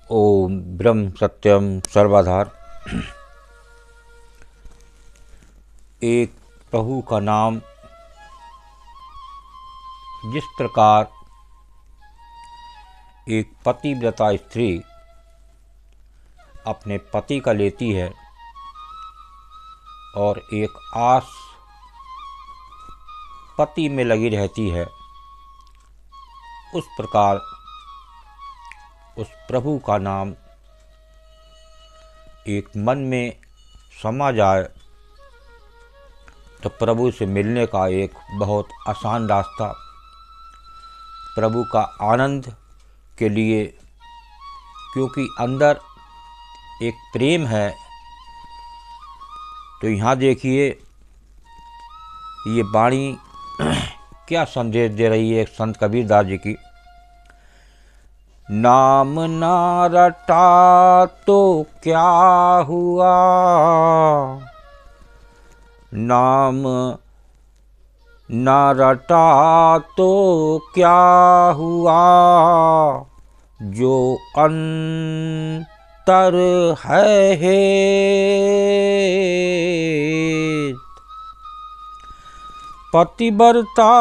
ओम ब्रह्म सत्यम सर्वाधार। एक प्रभु का नाम जिस प्रकार एक पतिव्रता स्त्री अपने पति का लेती है और एक आस पति में लगी रहती है, उस प्रकार उस प्रभु का नाम एक मन में समा जाए तो प्रभु से मिलने का एक बहुत आसान रास्ता, प्रभु का आनंद के लिए, क्योंकि अंदर एक प्रेम है। तो यहाँ देखिए ये वाणी क्या संदेश दे रही है संत कबीरदास जी की। नाम ना रटा तो क्या हुआ, नाम ना रटा तो क्या हुआ, जो अंतर है पतिव्रता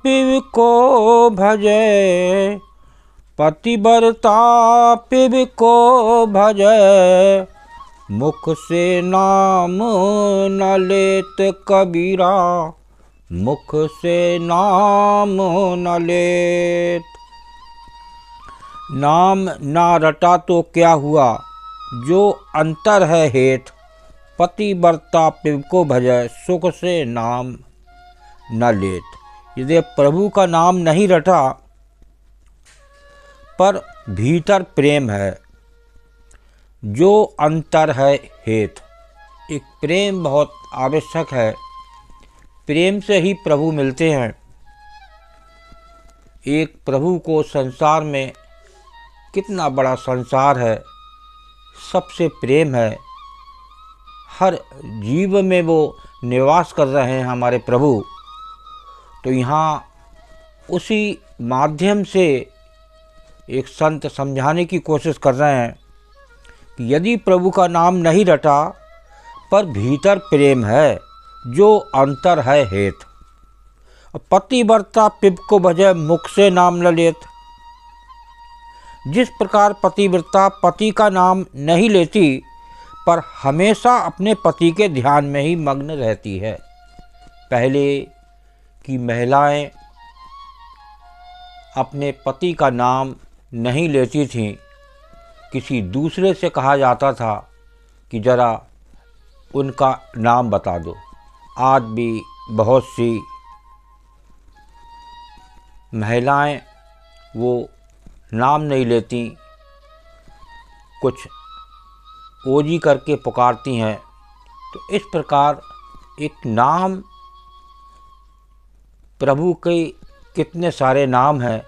पिव को भजे, पतिव्रता पिब को भजे, मुख से नाम न लेत कबीरा, मुख से नाम न लेत। नाम ना रटा तो क्या हुआ, जो अंतर है हेत, पतिव्रता पिब को भजे, सुख से नाम न लेत। यदि प्रभु का नाम नहीं रटा पर भीतर प्रेम है, जो अंतर है हेत। एक प्रेम बहुत आवश्यक है, प्रेम से ही प्रभु मिलते हैं। एक प्रभु को संसार में कितना बड़ा संसार है, सबसे प्रेम है, हर जीव में वो निवास कर रहे हैं हमारे प्रभु। तो यहाँ उसी माध्यम से एक संत समझाने की कोशिश कर रहे हैं कि यदि प्रभु का नाम नहीं रटा पर भीतर प्रेम है, जो अंतर है हेत। पतिव्रता पिब को भजे, मुख से नाम न लेत। जिस प्रकार पतिव्रता पति का नाम नहीं लेती पर हमेशा अपने पति के ध्यान में ही मग्न रहती है। पहले की महिलाएं अपने पति का नाम नहीं लेती थीं, किसी दूसरे से कहा जाता था कि ज़रा उनका नाम बता दो। आज भी बहुत सी महिलाएं वो नाम नहीं लेती, कुछ ओजी करके पुकारती हैं। तो इस प्रकार एक नाम, प्रभु के कितने सारे नाम हैं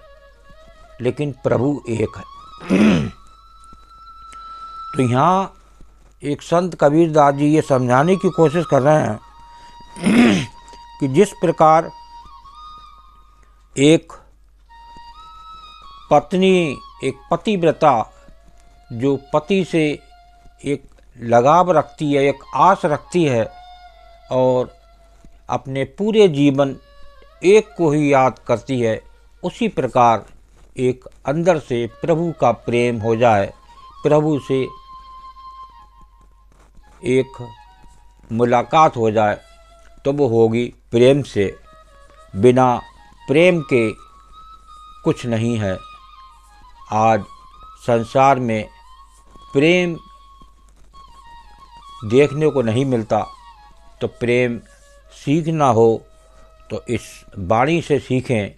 लेकिन प्रभु एक है। तो यहाँ एक संत कबीरदास जी ये समझाने की कोशिश कर रहे हैं कि जिस प्रकार एक पत्नी, एक पतिव्रता जो पति से एक लगाव रखती है, एक आस रखती है और अपने पूरे जीवन एक को ही याद करती है, उसी प्रकार एक अंदर से प्रभु का प्रेम हो जाए, प्रभु से एक मुलाकात हो जाए तो वो होगी प्रेम से। बिना प्रेम के कुछ नहीं है। आज संसार में प्रेम देखने को नहीं मिलता, तो प्रेम सीखना हो तो इस वाणी से सीखें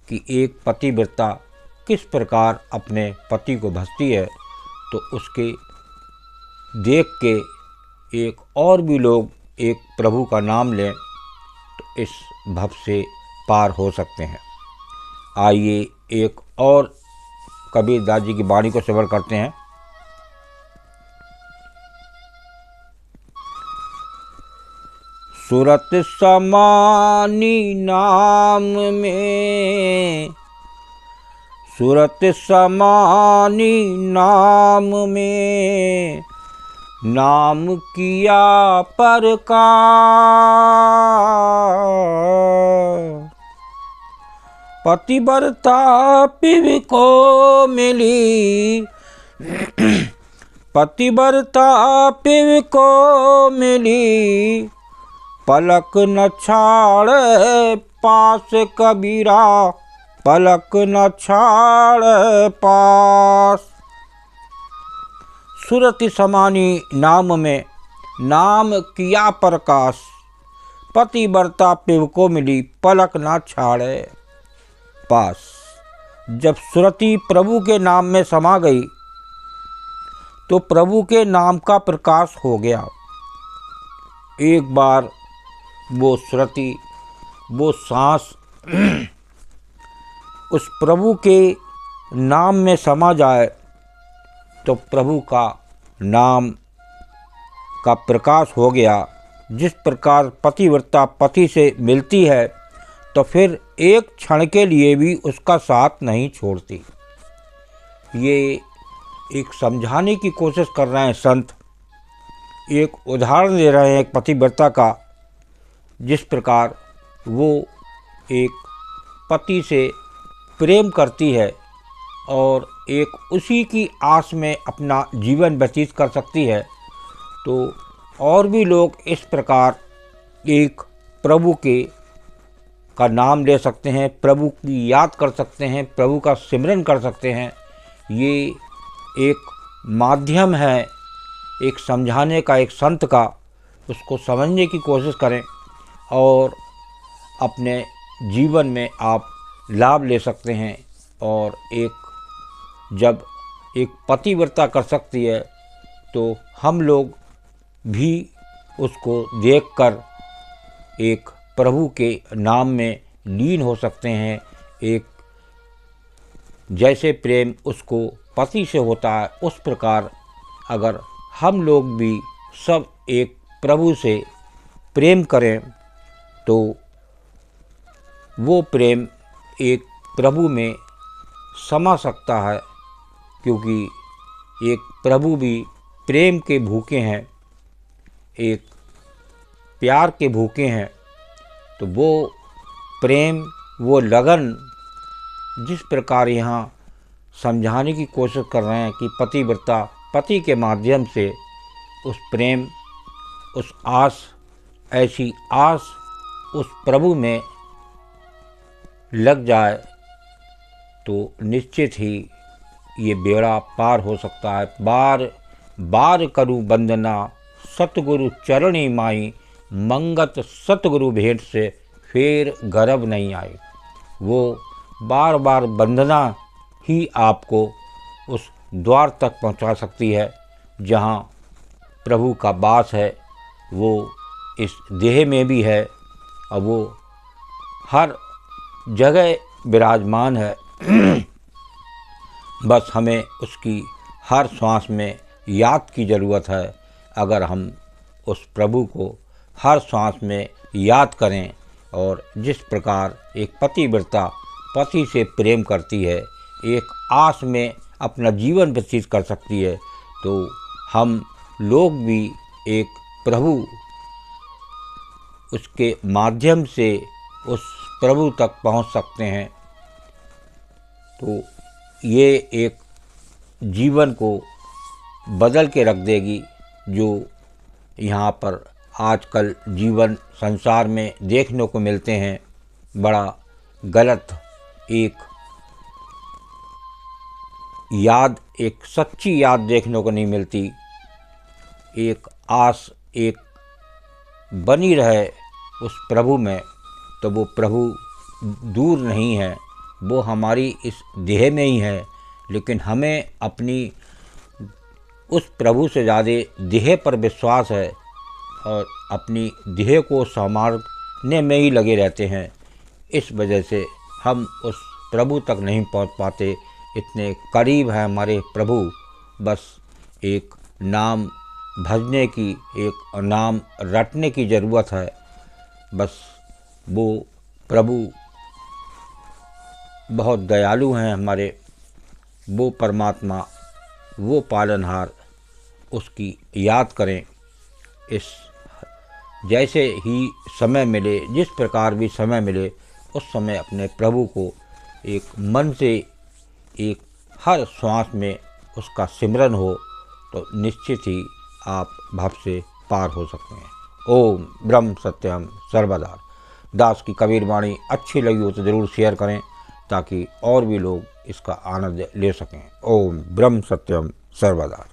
कि एक पतिव्रता किस प्रकार अपने पति को भजती है, तो उसके देख के एक और भी लोग एक प्रभु का नाम लें तो इस भव से पार हो सकते हैं। आइए एक और कबीरदास जी की वाणी को श्रवण करते हैं। सुरत समानी नाम में, सूरत समानी नाम में, नाम किया परकार। पतिव्रता पिव को मिली, पतिव्रता पिव को मिली, पलक न छाड़े पास कबीरा, पलक न छाड़े पास। सुरति समानी नाम में, नाम किया प्रकाश, पतिव्रता पिव को मिली, पलक न छाड़े पास। जब सुरति प्रभु के नाम में समा गई तो प्रभु के नाम का प्रकाश हो गया। एक बार वो सुरति, वो सांस उस प्रभु के नाम में समा जाए तो प्रभु का नाम का प्रकाश हो गया। जिस प्रकार पतिव्रता पति से मिलती है तो फिर एक क्षण के लिए भी उसका साथ नहीं छोड़ती। ये एक समझाने की कोशिश कर रहे हैं संत, एक उदाहरण दे रहे हैं एक पतिव्रता का, जिस प्रकार वो एक पति से प्रेम करती है और एक उसी की आस में अपना जीवन व्यतीत कर सकती है। तो और भी लोग इस प्रकार एक प्रभु का नाम ले सकते हैं, प्रभु की याद कर सकते हैं, प्रभु का सिमरन कर सकते हैं। ये एक माध्यम है एक समझाने का, एक संत का। उसको समझने की कोशिश करें और अपने जीवन में आप लाभ ले सकते हैं। और एक जब एक पतिव्रता कर सकती है तो हम लोग भी उसको देखकर एक प्रभु के नाम में लीन हो सकते हैं। एक जैसे प्रेम उसको पति से होता है, उस प्रकार अगर हम लोग भी सब एक प्रभु से प्रेम करें तो वो प्रेम एक प्रभु में समा सकता है। क्योंकि एक प्रभु भी प्रेम के भूखे हैं, एक प्यार के भूखे हैं। तो वो प्रेम, वो लगन जिस प्रकार यहाँ समझाने की कोशिश कर रहे हैं कि पतिव्रता पति के माध्यम से उस प्रेम, उस आस, ऐसी आस उस प्रभु में लग जाए तो निश्चित ही ये बेड़ा पार हो सकता है। बार बार करूँ वंदना, सतगुरु चरणी माई, मंगत सतगुरु भेंट से फिर गर्भ नहीं आई। वो बार बार वंदना ही आपको उस द्वार तक पहुंचा सकती है जहां प्रभु का वास है। वो इस देह में भी है और वो हर जगह विराजमान है। बस हमें उसकी हर श्वास में याद की ज़रूरत है। अगर हम उस प्रभु को हर श्वास में याद करें और जिस प्रकार एक पतिव्रता पति से प्रेम करती है, एक आस में अपना जीवन व्यतीत कर सकती है, तो हम लोग भी एक प्रभु उसके माध्यम से उस प्रभु तक पहुंच सकते हैं। तो ये एक जीवन को बदल के रख देगी। जो यहाँ पर आजकल जीवन संसार में देखने को मिलते हैं, बड़ा गलत एक याद, एक सच्ची याद देखने को नहीं मिलती। एक आस एक बनी रहे उस प्रभु में, तो वो प्रभु दूर नहीं है, वो हमारी इस देह में ही है। लेकिन हमें अपनी उस प्रभु से ज़्यादा देह पर विश्वास है और अपनी देह को संवारने में ही लगे रहते हैं। इस वजह से हम उस प्रभु तक नहीं पहुंच पाते। इतने करीब है हमारे प्रभु, बस एक नाम भजने की, एक नाम रटने की ज़रूरत है। बस वो प्रभु बहुत दयालु हैं हमारे वो परमात्मा, वो पालनहार, उसकी याद करें। इस जैसे ही समय मिले, जिस प्रकार भी समय मिले, उस समय अपने प्रभु को एक मन से, एक हर श्वास में उसका सिमरन हो तो निश्चित ही आप भव से पार हो सकते हैं। ओम ब्रह्म सत्यम सर्वदा। दास की कबीर वाणी अच्छी लगी हो तो ज़रूर शेयर करें ताकि और भी लोग इसका आनंद ले सकें। ओम ब्रह्म सत्यम सर्वदा।